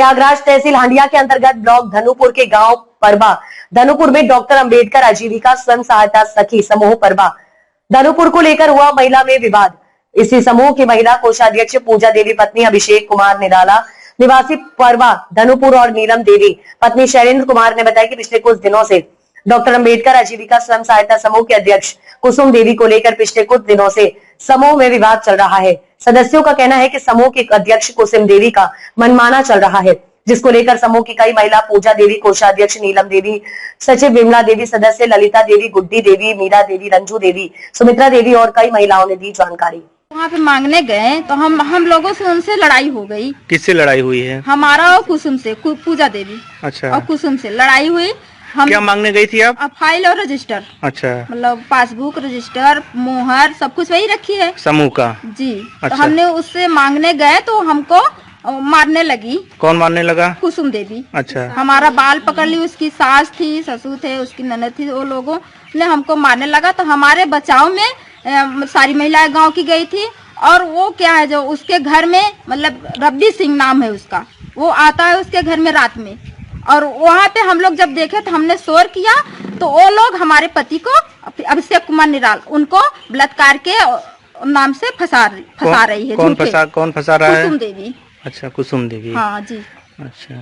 प्रयागराज तहसील हांडिया के अंतर्गत ब्लॉक धनुपुर के गांव परबा धनुपुर में डॉक्टर अंबेडकर आजीविका स्वयं सहायता सखी समूह परबा धनुपुर को लेकर हुआ महिला में विवाद। इसी समूह की महिला कोषाध्यक्ष पूजा देवी पत्नी अभिषेक कुमार निराला निवासी परबा धनुपुर और नीलम देवी पत्नी शैलेंद्र कुमार ने बताया कि पिछले कुछ दिनों से डॉक्टर अंबेडकर आजीविका स्वयं सहायता समूह के अध्यक्ष कुसुम देवी को लेकर पिछले कुछ दिनों से समूह में विवाद चल रहा है। सदस्यों का कहना है कि समूह के अध्यक्ष कुसुम देवी का मनमाना चल रहा है, जिसको लेकर समूह की कई महिला पूजा देवी कोषाध्यक्ष नीलम देवी सचिव विमला देवी सदस्य ललिता देवी गुड्डी देवी मीरा देवी रंजू देवी सुमित्रा देवी और कई महिलाओं ने दी जानकारी। वहाँ पे मांगने गए तो हम लोगों से उनसे लड़ाई हो गई। किससे लड़ाई हुई है? हमारा और कुसुम से, पूजा देवी अच्छा और कुसुम से लड़ाई हुई। हम क्या मांगने गई थी आप? फाइल और रजिस्टर। अच्छा, मतलब पासबुक रजिस्टर मोहर सब कुछ वही रखी है समूह का जी। अच्छा। तो हमने उससे मांगने गए तो हमको मारने लगी। कौन मारने लगा? कुसुम देवी। अच्छा, हमारा बाल पकड़ ली, उसकी सास थी, ससुर थे, उसकी ननद थी, वो लोगों ने हमको मारने लगा। तो हमारे बचाव में सारी महिलाएं गांव की गई थी। और वो क्या है जो उसके घर में मतलब रब्बी सिंह नाम है उसका, वो आता है उसके घर में रात में। और वहाँ पे हम लोग जब देखे तो हमने शोर किया तो वो लोग हमारे पति को अभिषेक कुमार निराल उनको बलात्कार के नाम से फंसा रही है। कौन फंसा रहा है? कुसुम देवी। अच्छा, कुसुम देवी। हाँ जी। अच्छा,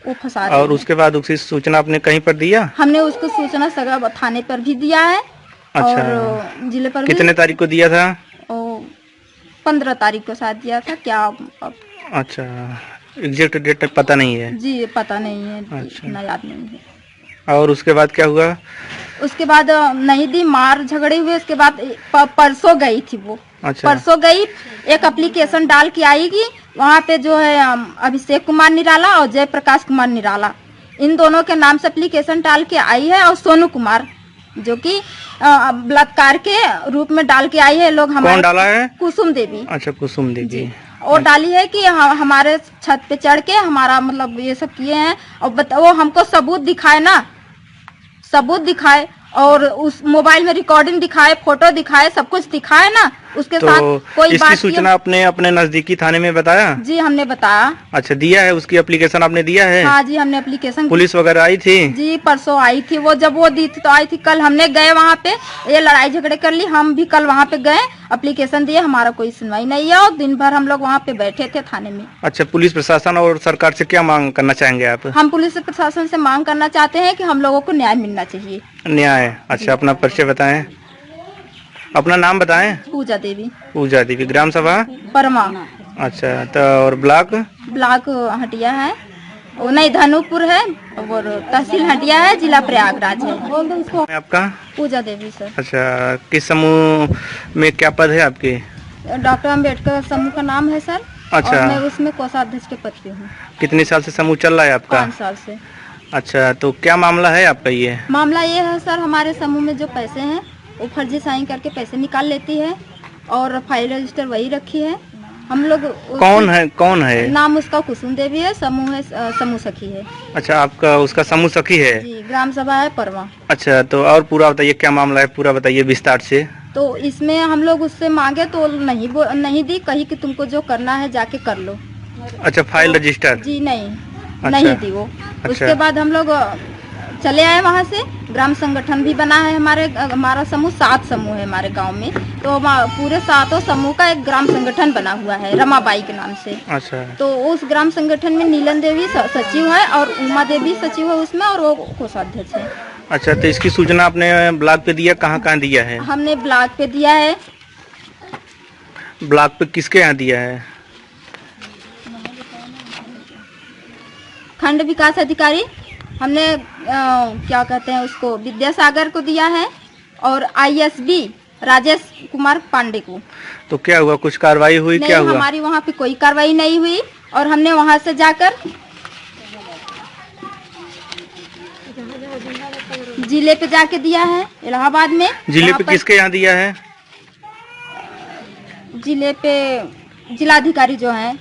वो फंसा रही है। और उसके बाद उसकी सूचना आपने कहीं पर दिया? हमने उसको सूचना सगा थाने पर भी दिया है। अच्छा। और जिले पर कितने तारीख को दिया था? 15 तारीख को साथ दिया था क्या। अच्छा, एग्जैक्ट डेट तक पता नहीं है जी, पता नहीं है। अच्छा, ना याद नहीं है। और उसके बाद क्या हुआ? उसके बाद नहीं दी, मार झगड़े हुए। उसके बाद परसों गई थी वो। अच्छा। परसों गई, एक एप्लीकेशन डाल के आएगी वहाँ पे जो है अभिषेक कुमार निराला और जय प्रकाश कुमार निराला, इन दोनों के नाम से एप्लीकेशन डाल के आई है। और सोनू कुमार जो कि बलात्कार के रूप में डाल के आई है। लोग हमारे कौन डाला है? कुसुम देवी। अच्छा, कुसुम देवी। और डाली है कि हमारे छत पे चढ़ के हमारा मतलब ये सब किए हैं। और वो हमको सबूत दिखाए ना, सबूत दिखाए और उस मोबाइल में रिकॉर्डिंग दिखाए, फोटो दिखाए, सब कुछ दिखाए ना। उसके साथ कोई इसकी सूचना आपने अपने नजदीकी थाने में बताया? जी, हमने बताया। अच्छा, दिया है? उसकी एप्लीकेशन आपने दिया है? हाँ जी, हमने एप्लीकेशन। पुलिस वगैरह आई थी? जी, परसों आई थी वो। जब वो दी थी तो आई थी। कल हमने गए वहाँ पे, ये लड़ाई झगड़े कर ली। हम भी कल वहाँ पे गए, एप्लीकेशन दिए, हमारा कोई सुनवाई नहीं है। और दिन भर हम लोग वहाँ पे बैठे थे थाने में। अच्छा, पुलिस प्रशासन और सरकार से क्या मांग करना चाहेंगे आप? हम पुलिस प्रशासन से मांग करना चाहते हैं कि हम लोगों को न्याय मिलना चाहिए। न्याय? अच्छा, अपना परिचय बताएं, अपना नाम बताएं। पूजा देवी। पूजा देवी, ग्राम सभा परमा। अच्छा, तो और ब्लॉक हटिया है, वो नहीं धनुपुर है, और तहसील हटिया है, जिला प्रयागराज है। आपका? पूजा देवी सर। अच्छा, किस समूह में क्या पद है आपके? डॉक्टर अम्बेडकर समूह का नाम है सर। अच्छा, और मैं उसमें कोषाध्यक्ष के पद पे हूँ। कितने साल से समूह चल रहा है आपका? 5 साल से। अच्छा, तो क्या मामला है आपका? ये मामला ये है सर, हमारे समूह में जो पैसे हैं वो फर्जी साइन करके पैसे निकाल लेती है और फाइल रजिस्टर वही रखी है। हम लोग कौन है? नाम उसका कुसुम देवी है, समूह है समूह सखी है। अच्छा, आपका उसका समूह सखी है जी, ग्राम सभा है परवा। अच्छा, तो और पूरा बताइए क्या मामला है, पूरा बताइए विस्तार से। तो इसमें हम लोग उससे मांगे तो नहीं दी, कही कि तुमको जो करना है जाके कर लो। अच्छा, फाइल रजिस्टर? जी नहीं, नहीं दी वो। उसके बाद हम लोग चले आए वहाँ से। ग्राम संगठन भी बना है हमारा समूह, 7 समूह है हमारे गांव में। तो पूरे 7 समूह का एक ग्राम संगठन बना हुआ है रमाबाई के नाम से। अच्छा, तो उस ग्राम संगठन में नीलम देवी सचिव है और उमा देवी सचिव है उसमें, और वो कोषाध्यक्ष है। अच्छा, तो इसकी सूचना आपने ब्लॉक पे दिया? कहाँ दिया है? हमने ब्लॉक पे दिया है। ब्लॉक पे किसके यहाँ दिया है? खंड विकास अधिकारी हमने क्या कहते हैं उसको, विद्यासागर को दिया है, और ISB राजेश कुमार पांडे को। तो क्या हुआ, कुछ कार्रवाई हुई? क्या हुआ? हमारी वहाँ पे कोई कार्रवाई नहीं हुई। और हमने वहाँ से जाकर जिले पे जाके दिया है, इलाहाबाद में। जिले पे किसके यहाँ दिया है? जिले पे जिलाधिकारी जो है।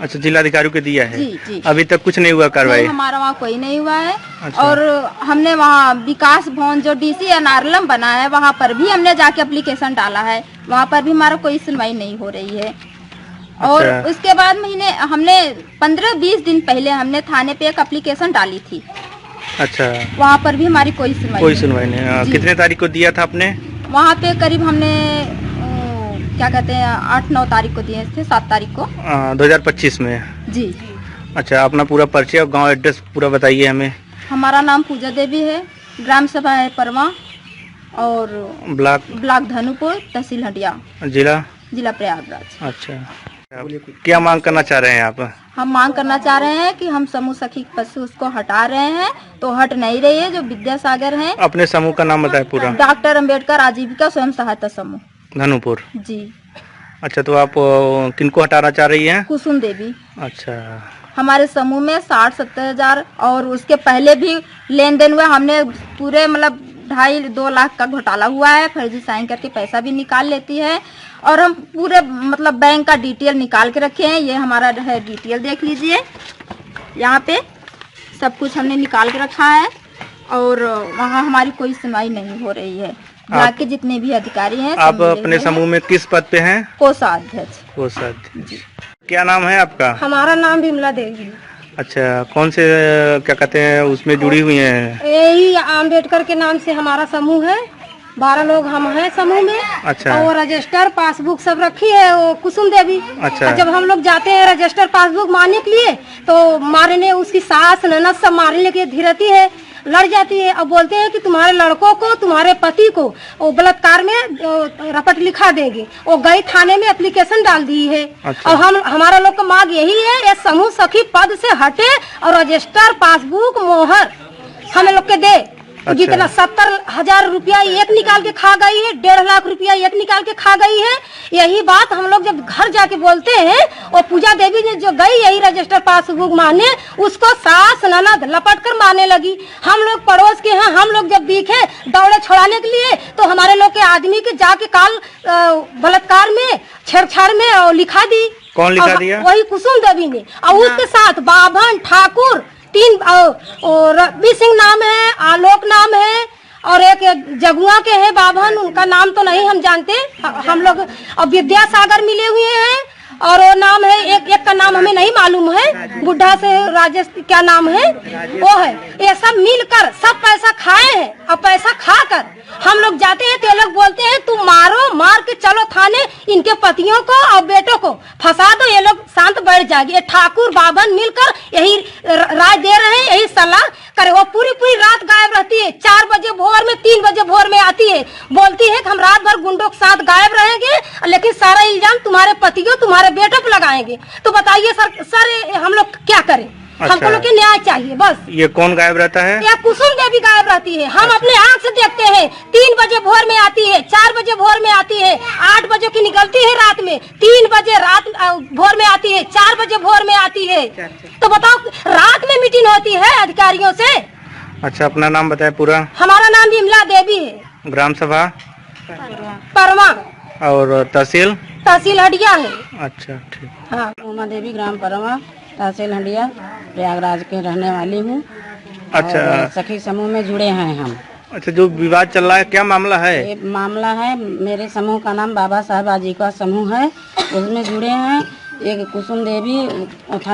अच्छा, जिलाधिकारी को दिया है। जी जी। अभी तक कुछ नहीं हुआ कार्रवाई? हमारा वहाँ कोई नहीं हुआ है। अच्छा। और हमने वहाँ विकास भवन जो DC नारलम बना है वहाँ पर भी हमने जाके एप्लीकेशन डाला है, वहाँ पर भी हमारा कोई सुनवाई नहीं हो रही है। और अच्छा। उसके बाद हमने 15-20 दिन पहले हमने थाने पे एक एप्लीकेशन डाली थी। अच्छा, वहाँ पर भी हमारी कोई सुनवाई कोई नहीं। सुनवाई नहीं। जी। कितने तारीख को दिया था आपने? वहाँ पे करीब हमने क्या कहते हैं 8-9 तारीख को दिए थे, 7 तारीख को। 2025 में। जी। अच्छा, अपना पूरा परिचय और गांव एड्रेस पूरा बताइए हमें। हमारा नाम पूजा देवी है, ग्राम सभा है परवा और ब्लॉक धनुपुर, तहसील हटिया, जिला प्रयागराज। अच्छा, क्या मांग करना चाह रहे हैं आप? हम मांग करना चाह रहे हैं कि हम समूह सखी पद से उसको हटा रहे हैं, तो हट नहीं रही है। जो विद्यासागर है, अपने समूह का नाम बताएं पूरा। डॉक्टर अम्बेडकर आजीविका स्वयं सहायता समूह, धनुपुर। जी। अच्छा, तो आप किनको हटाना चाह रही हैं? कुसुम देवी। अच्छा, हमारे समूह में 60-70 हजार और उसके पहले भी लेन देन हुआ। हमने पूरे मतलब 2.5-2 लाख का घोटाला हुआ है। फर्जी साइन करके पैसा भी निकाल लेती है और हम पूरे मतलब बैंक का डिटेल निकाल के रखे हैं। ये हमारा है डिटेल, देख लीजिए, यहाँ पे सब कुछ हमने निकाल के रखा है और वहाँ हमारी कोई सुनवाई नहीं हो रही है। ब्लॉक के जितने भी अधिकारी हैं, आप अपने समूह में किस पद पे हैं? कोषाध्यक्ष। कोषाध्यक्ष। क्या नाम है आपका? हमारा नाम विमला देवी। अच्छा, कौन से क्या कहते हैं उसमें जुड़ी हुई हैं? यही अम्बेडकर के नाम से हमारा समूह है। 12 लोग हम हैं समूह में। अच्छा। और रजिस्टर पासबुक सब रखी है वो कुसुम देवी। अच्छा। और जब हम लोग जाते हैं रजिस्टर पासबुक मारने के लिए, तो मारने उसकी सास ननद सब मारने के धीरती है, लड़ जाती है और बोलते हैं कि तुम्हारे लड़कों को, तुम्हारे पति को वो बलात्कार में रपट लिखा देंगे। वो गई थाने में एप्लीकेशन डाल दी है। अच्छा। और हमारा लोग का मांग यही है, ये समूह सखी पद से हटे और रजिस्टर पासबुक मोहर हम लोग के दे। अच्छा। जितना 70,000 रुपया एक निकाल के खा गई है, 1.5 लाख रुपया एक निकाल के खा गई है। यही बात हम लोग जब घर जाके बोलते हैं, और पूजा देवी ने जो गई यही रजिस्टर पासबुक मारने, उसको सास ननद लपट कर मारने लगी। हम लोग पड़ोस के हैं, हम लोग जब दिखे दौड़े छुड़ाने के लिए, तो हमारे लोग के आदमी के जाके काल बलात्कार में छेड़छाड़ में और लिखा दी। कौन लिखा दिया? वही कुसुम देवी ने। और उसके साथ बाभन ठाकुर 3 रवि सिंह नाम है, आलोक नाम है और एक जगुआ के हैं बाभन, उनका नाम तो नहीं हम जानते हम लोग। और विद्यासागर मिले हुए हैं और वो नाम है एक का नाम हमें नहीं मालूम है, बुढ़ा से राजेश क्या नाम है वो है। ये सब मिलकर सब पैसा खाए हैं और पैसा खाकर हम लोग जाते हैं तो ये लोग बोलते हैं तुम मारो, मार के चलो थाने, इनके पतियों को और बेटों को फंसा दो, ये लोग शांत बैठ जाएगी। ये ठाकुर बाभन मिलकर यही राय दे रहे हैं, यही सलाह करे। वो पूरी रात गायब रहती है, 4 बजे भोर में, 3 बजे भोर में आती है, बोलती है कि हम रात भर गुंडों के साथ गायब रहेंगे, लेकिन सारा इल्जाम तुम्हारे पतियों तुम्हारे बेटों पर लगाएंगे। तो बताइए सर हम लोग क्या करें? अच्छा। हमको लोग के न्याय चाहिए बस। ये कौन गायब रहता है? या कुसुम देवी गायब रहती है। हम अपने आँख से देखते हैं, 3 बजे भोर में आती है, 4 बजे भोर में आती है, 8 बजे की निकलती है रात में, 3 बजे रात भोर में आती है, 4 बजे भोर में आती है। तो बताओ रात में मीटिंग होती है अधिकारियों से। अच्छा, अपना नाम बताएं पूरा। हमारा नाम विमला देवी है, ग्राम सभा परवा और तहसील हटिया है। अच्छा, ठीक। हाँ, उमा देवी, ग्राम परमा, तहसील हंडिया, प्रयागराज के रहने वाली हूँ। अच्छा। और सखी समूह में जुड़े हैं हम। अच्छा, जो विवाद चल रहा है क्या मामला है? ये मामला है, मेरे समूह का नाम बाबा साहब आजीविका समूह है, उसमें जुड़े हैं। एक कुसुम देवी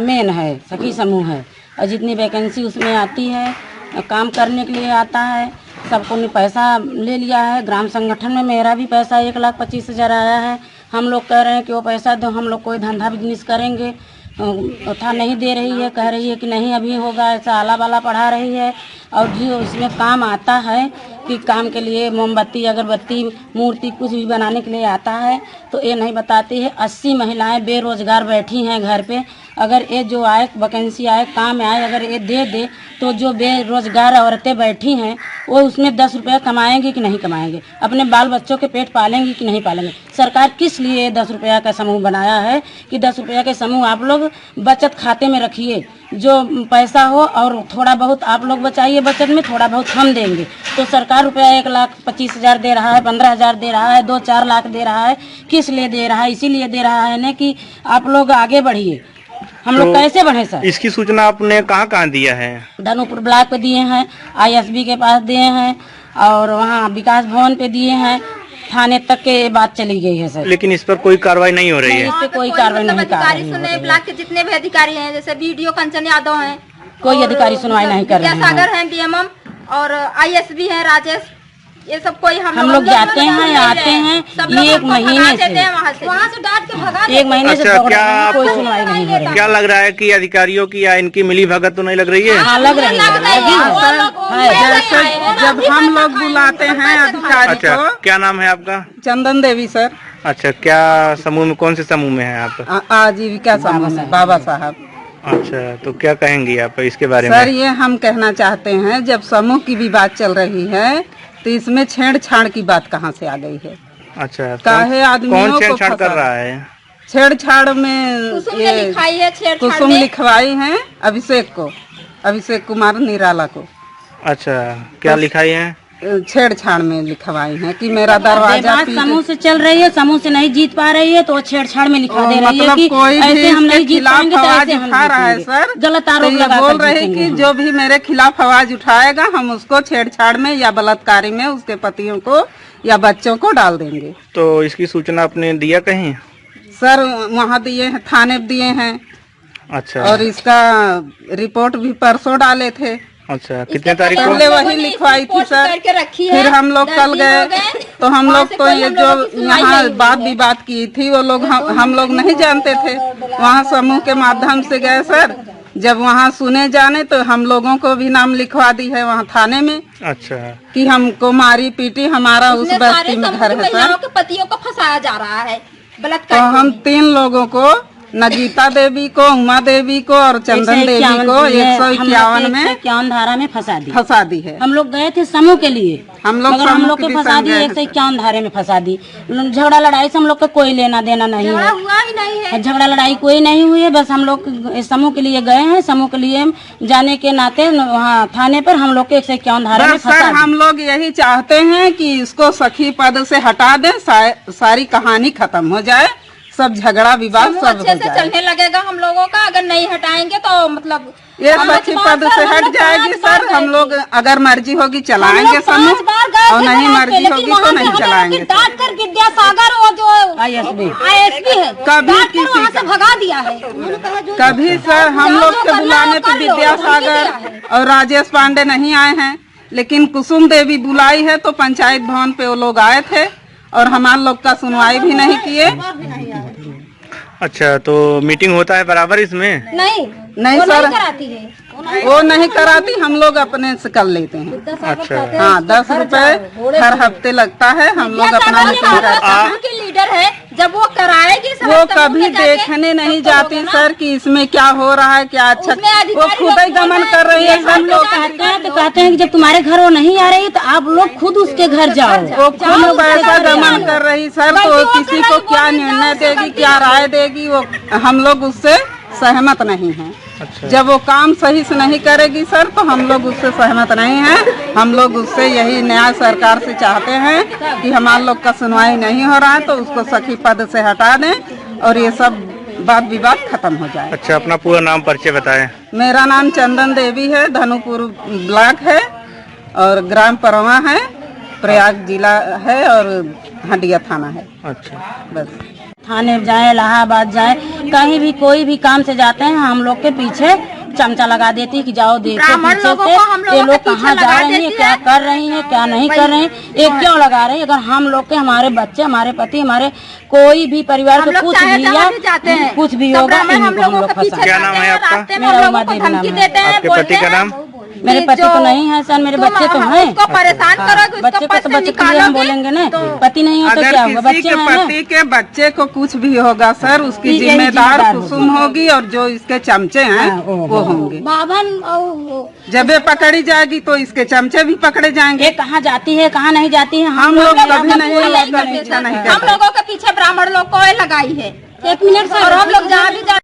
मेन है, सखी समूह है, और जितनी वैकेंसी उसमें आती है काम करने के लिए आता है। सबको ने पैसा ले लिया है। ग्राम संगठन में मेरा भी पैसा 1,25,000 आया है। हम लोग कह रहे हैं कि वो पैसा दो, हम लोग कोई धंधा बिजनेस करेंगे। था नहीं दे रही है, कह रही है कि नहीं अभी होगा, ऐसा आला बाला पढ़ा रही है। और जो इसमें काम आता है कि काम के लिए मोमबत्ती, अगरबत्ती, मूर्ति कुछ भी बनाने के लिए आता है, तो ये नहीं बताती है। 80 महिलाएं बेरोजगार बैठी हैं घर पे। अगर ये जो आए वैकेंसी आए, काम आए, अगर ये दे दे तो जो बेरोजगार औरतें बैठी हैं वो उसमें 10 रुपया कमाएंगी कि नहीं कमाएंगे? अपने बाल बच्चों के पेट पालेंगी कि नहीं पालेंगे? सरकार किस लिए 10 रुपया का समूह बनाया है कि 10 रुपया के समूह आप लोग बचत खाते में रखिए, जो पैसा हो और थोड़ा बहुत आप लोग बचाइए, बचत में थोड़ा बहुत हम देंगे। तो सरकार रुपया 1,25,000 दे रहा है, 15,000 दे रहा है, 2-4 लाख दे रहा है। किस लिए दे रहा है? इसीलिए दे रहा है ना कि आप लोग आगे बढ़िए। हम लोग कैसे बढ़े सर? इसकी सूचना आपने कहाँ दिया है? धनुपुर ब्लॉक पे दिए हैं, ISB के पास दिए हैं, और वहाँ विकास भवन पे दिए हैं, थाने तक के बात चली गई है सर। लेकिन इस पर कोई कार्रवाई नहीं हो रही है। इस पे कोई कार्रवाई नहीं कर अधिकारी रही सुने, है। ब्लॉक के जितने भी अधिकारी हैं, जैसे बीडीओ कंचन यादव हैं, कोई अधिकारी सुनवाई नहीं कर रहे हैं। सागर हैं, बीएमएम और आईएसबी हैं, राजेश, ये सब कोई हम लोग जाते हैं, आते हैं, एक महीने से वहाँ से डांट के भगा एक महीने से अच्छा, पकड़ क्या रहे हैं, कोई आपको- सुनवाई नहीं हो रही। क्या लग रहा है कि अधिकारियों की या इनकी मिली भगत तो नहीं लग रही है? हाँ, लग रही है। जैसे जब हम लोग बुलाते हैं अधिकारी अच्छा, को। क्या नाम है आपका? चंदन देवी सर। अच्छा, क्या समूह में, कौन से समूह में है आप? आजीविका समूह में, बाबा साहब। अच्छा, तो क्या कहेंगी आप इसके बारे सर में? ये हम कहना चाहते हैं, जब समूह की भी बात चल रही है तो इसमें छेड़छाड़ की बात कहाँ से आ गई है? अच्छा, काहे आदमियों कौन को छेड़छाड़ कर फंसा? रहा है? छेड़छाड़ में कुसुम ने ये लिखाई है, छेड़छाड़ कुसुम में। लिखवाई है अभिषेक कुमार निराला को। अच्छा, क्या लिखाई है? छेड़छाड़ में लिखवाई है कि मेरा दरवाजा बात समूह से चल रही है, समूह से नहीं जीत पा रही है तो वो छेड़छाड़ में लिखा दे रही है मतलब कि कोई भी ऐसे हम नहीं इसके जीत खिलाफ पाएंगे तो आवाज ऐसे हम उठा रहा है जीतेंगे। सर। गलत तो आरोप ये लगा बोल कर रहे जीतेंगे कि हम। जो भी मेरे खिलाफ आवाज उठाएगा हम उसको छेड़छाड़ में या बलात्कारी में उसके पतियों को या बच्चों को डाल देंगे। तो इसकी सूचना आपने दिया कहीं? सर वहाँ दिए हैं, थाने दिए हैं अच्छा, और इसका रिपोर्ट भी परसों डाले थे। अच्छा, कितने तारीख को? पहले वही लिखवाई थी सर। करके रखी है। फिर हम लोग 10 कल दिन हो गए गए। तो हम वहाँ लोग से तो कोई ये हम जो लोगों की सुनवाई यहाँ नहीं हुई बात विवाद की थी वो लोग हम लोग नहीं जानते थे। वहाँ समूह के माध्यम से गए सर। जब वहाँ सुने जाने तो हम लोगों को भी नाम लिखवा दी है वहाँ थाने में अच्छा, कि हमको मारी पीटी, हमारा उस उसमें सारे बस्ती में समूह घर की है सर। महिलाओं के पतियों को फंसाया जा रहा है, तो बलात्कार। हम 3 लोगों को, नगीता देवी को, उमा देवी को और चंदन देवी को 151 में 151 धारा में फंसा दी है। हम लोग गए थे समूह के लिए, हम लोग मगर हम समूह लोग के के भी फंसा संग दी, गए 151 धारे में फंसा दी। झगड़ा लड़ाई से हम लोग का कोई लेना देना नहीं है, हुआ ही नहीं है। झगड़ा लड़ाई कोई नहीं हुई है। बस हम लोग समूह के लिए गए हैं, समूह के लिए जाने के नाते वहाँ थाने पर हम लोग के 151 धारा में बस सर फंसा दी। हम लोग यही चाहते हैं कि इसको सखी पद से हटा दें, सारी कहानी खत्म हो जाए, सब झगड़ा विवाद समूह सब अच्छे हो से जाए। चलने लगेगा हम लोगों का। अगर नहीं हटाएंगे तो मतलब ये सखी पद से हट जाएगी सर। हम लोग अगर मर्जी होगी चलाएंगे समूह और नहीं मर्जी होगी तो नहीं चलाएंगे। डांट कर विद्यासागर और जो ISB आईएसपी है कभी डांट कर किसी वहाँ से का- भगा दिया है। कभी सर हम लोग के बुलाने पे विद्यासागर और राजेश पांडे नहीं आए हैं, लेकिन कुसुम देवी बुलाई है तो पंचायत भवन पे वो लोग आए थे और हमारे लोग का सुनवाई भी नहीं किए। अच्छा, तो मीटिंग होता है बराबर इसमें? नहीं नहीं वो सर नहीं कराती है। वो नहीं कराती, हम लोग अपने से कर लेते हैं। अच्छा, हाँ 10 रुपए हर हफ्ते लगता है, हम लोग अपना मीटिंग करते हैं। की लीडर है, जब वो कराएगी सब वो समूह कभी में जाके, देखने नहीं तब तो जाती होगा ना। सर कि इसमें क्या हो रहा है, क्या अच्छा। उसमें अधिकारी वो खुद ही लोग गमन बोल कर रही है रहे हैं, सब लोग। कहते हैं तो कहते हैं कि जब तुम्हारे घर वो नहीं आ रही तो आप लोग खुद उसके घर जाओ। वो खुद पैसा गमन कर रही सर, तो किसी को क्या निर्णय देगी, क्या राय देगी, वो हम लोग उससे सहमत नहीं हैं। अच्छा, जब वो काम सही से नहीं करेगी सर तो हम लोग उससे सहमत नहीं हैं। हम लोग उससे यही न्याय सरकार से चाहते हैं कि हमारे लोग का सुनवाई नहीं हो रहा है तो उसको सखी पद से हटा दें और ये सब वाद विवाद खत्म हो जाए। अच्छा, अपना पूरा नाम परिचय बताएं। मेरा नाम चंदन देवी है, धनुपुर ब्लॉक है और ग्राम परवा है, प्रयाग जिला है और हंडिया थाना है। अच्छा, बस थाने जाए, इलाहाबाद जाए, कहीं भी कोई भी काम से जाते हैं हम लोग के पीछे चमचा लगा देती है कि जाओ देखो ब्राह्मण पीछे लोगों से को हम लोगों ये के लोग पीछे कहाँ जा लगा रही हैं, देती क्या है। कर रही हैं, क्या नहीं कर रही हैं, ये क्यों लगा रही है। अगर हम लोग के हमारे बच्चे, हमारे पति, हमारे कोई भी परिवार हम को लोग कुछ चाहे भी जहाँ भी जाते या हैं, कुछ भी तो होगा ब्राह्मण हम इनको हम लोगों लोग के पीछे फंसा। क्या नाम है आपका? रास्ते में हम मेरा लोगों उमा को देवी धमकी नाम है। देते हैं, आपके बोलते पति का हैं नाम? मेरे पति तो नहीं है सर, मेरे बच्चे तो हैं। उसको परेशान करोगे, बच्चे उसको को पद तो से बच्चे के लिए हम निकालोगे बोलेंगे ना, तो पति नहीं हो तो अगर क्या होगा, किसी बच्चे के हैं ना। पति के बच्चे को कुछ भी होगा सर उसकी यही जिम्मेदार जिम्मेदार कुसुम होगी और जो इसके चमचे हैं हाँ, वो होंगे। बावन और जब ये पकड़ी जाएगी तो इसके चमचे भी पकड़े जाएंगे। ये कहाँ जाती है, कहाँ नहीं जाती है, हम लोग कभी हम नहीं लोग इसका नहीं पीछा नहीं हम करते। लोगों के पीछे ब्राह्मण लोग को लगाई है। 1 मिनट और हम लोग जहाँ भी